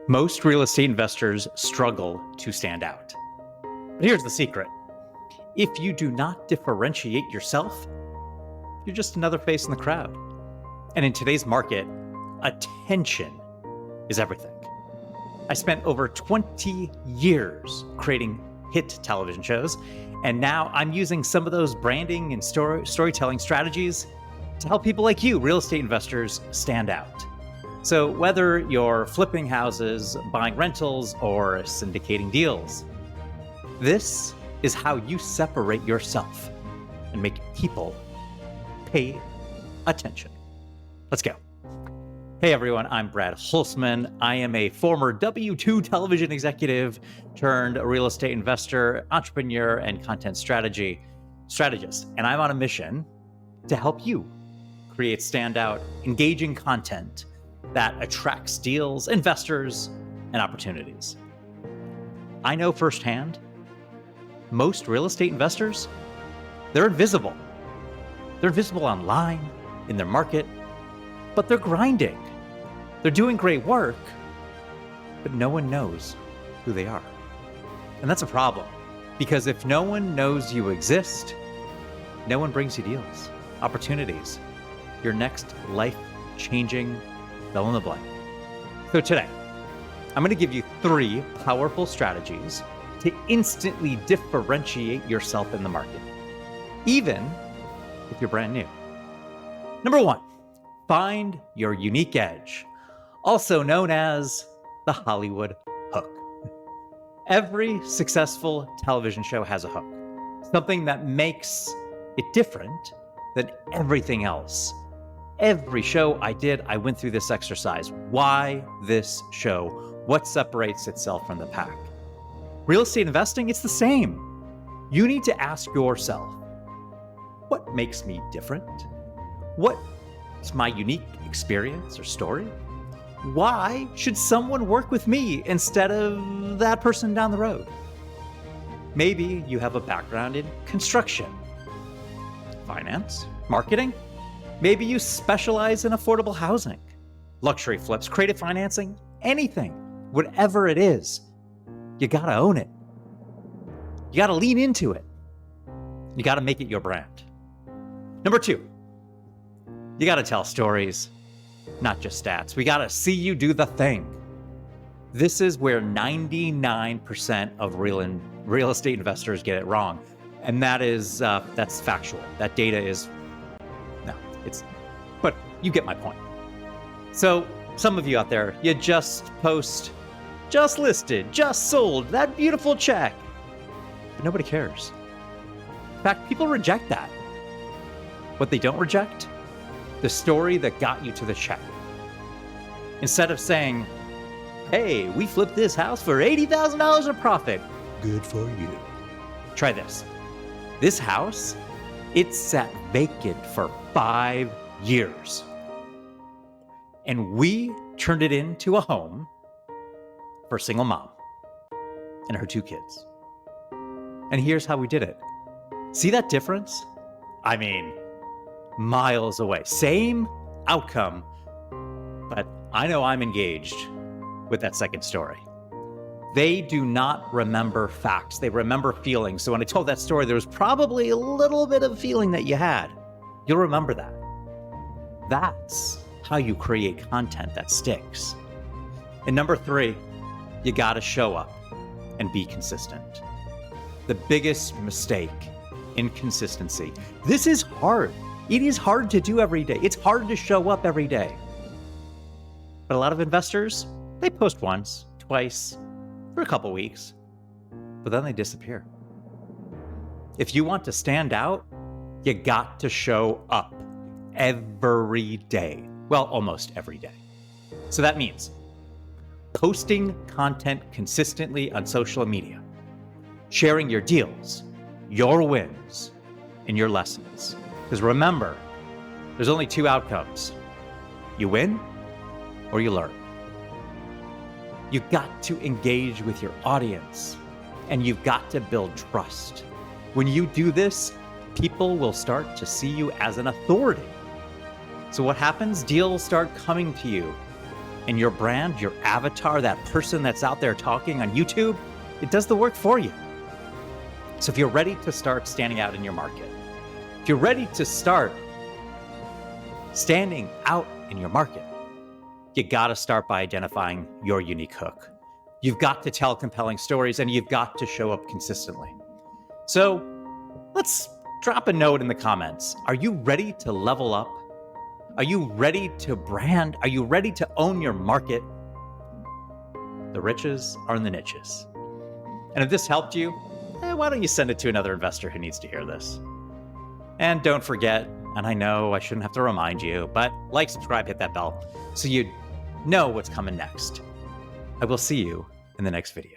Most real estate investors struggle to stand out. But here's the secret. If you do not differentiate yourself, you're just another face in the crowd. And in today's market, attention is everything. I spent over 20 years creating hit television shows, and now I'm using some of those branding and storytelling strategies to help people like you, real estate investors, stand out. So whether you're flipping houses, buying rentals, or syndicating deals, this is how you separate yourself and make people pay attention. Let's go. Hey everyone, I'm Brad Holzman. I am a former W2 television executive turned real estate investor, entrepreneur, and content strategist. And I'm on a mission to help you create standout, engaging content that attracts deals, investors, and opportunities. I know firsthand, most real estate investors, they're invisible. They're invisible online, in their market, but they're grinding. They're doing great work, but no one knows who they are. And that's a problem, because if no one knows you exist, no one brings you deals, opportunities, your next life-changing fill in the blank. So today, I'm going to give you 3 powerful strategies to instantly differentiate yourself in the market, even if you're brand new. Number 1, find your unique edge, also known as the Hollywood hook. Every successful television show has a hook, something that makes it different than everything else. Every show I did, I went through this exercise. Why this show? What separates itself from the pack? Real estate investing, it's the same. You need to ask yourself, what makes me different? What's my unique experience or story? Why should someone work with me instead of that person down the road? Maybe you have a background in construction, finance, marketing. Maybe you specialize in affordable housing, luxury flips, creative financing, anything, whatever it is, you gotta own it. You gotta lean into it. You gotta make it your brand. Number 2, you gotta tell stories, not just stats. We gotta see you do the thing. This is where 99% of real estate investors get it wrong. And that's factual. That data is, but you get my point. So some of you out there, you just post, just listed, just sold, that beautiful check. But nobody cares. In fact, people reject that. What they don't reject, the story that got you to the check. Instead of saying, hey, we flipped this house for $80,000 of profit. Good for you. Try this. This house, it sat vacant for 5 years. And we turned it into a home for a single mom and her 2 kids. And here's how we did it. See that difference? I mean, miles away. Same outcome, but I know I'm engaged with that second story. They do not remember facts. They remember feelings. So when I told that story, there was probably a little bit of feeling that you had. You'll remember that. That's how you create content that sticks. And number 3, you gotta show up and be consistent. The biggest mistake, inconsistency. This is hard. It is hard to do every day. It's hard to show up every day. But a lot of investors, they post once, twice, for a couple weeks, but then they disappear. If you want to stand out, you got to show up every day. Well, almost every day. So that means posting content consistently on social media, sharing your deals, your wins, and your lessons. Because remember, there's only 2 outcomes. You win or you learn. You've got to engage with your audience, and you've got to build trust. When you do this, people will start to see you as an authority. So what happens? Deals start coming to you. And your brand, your avatar, that person that's out there talking on YouTube, it does the work for you. So if you're ready to start standing out in your market, if you're ready to start standing out in your market, you got to start by identifying your unique hook. You've got to tell compelling stories, and you've got to show up consistently. So let's drop a note in the comments. Are you ready to level up? Are you ready to brand? Are you ready to own your market? The riches are in the niches. And if this helped you, why don't you send it to another investor who needs to hear this? And don't forget, and I know I shouldn't have to remind you, but like, subscribe, hit that bell so you know what's coming next. I will see you in the next video.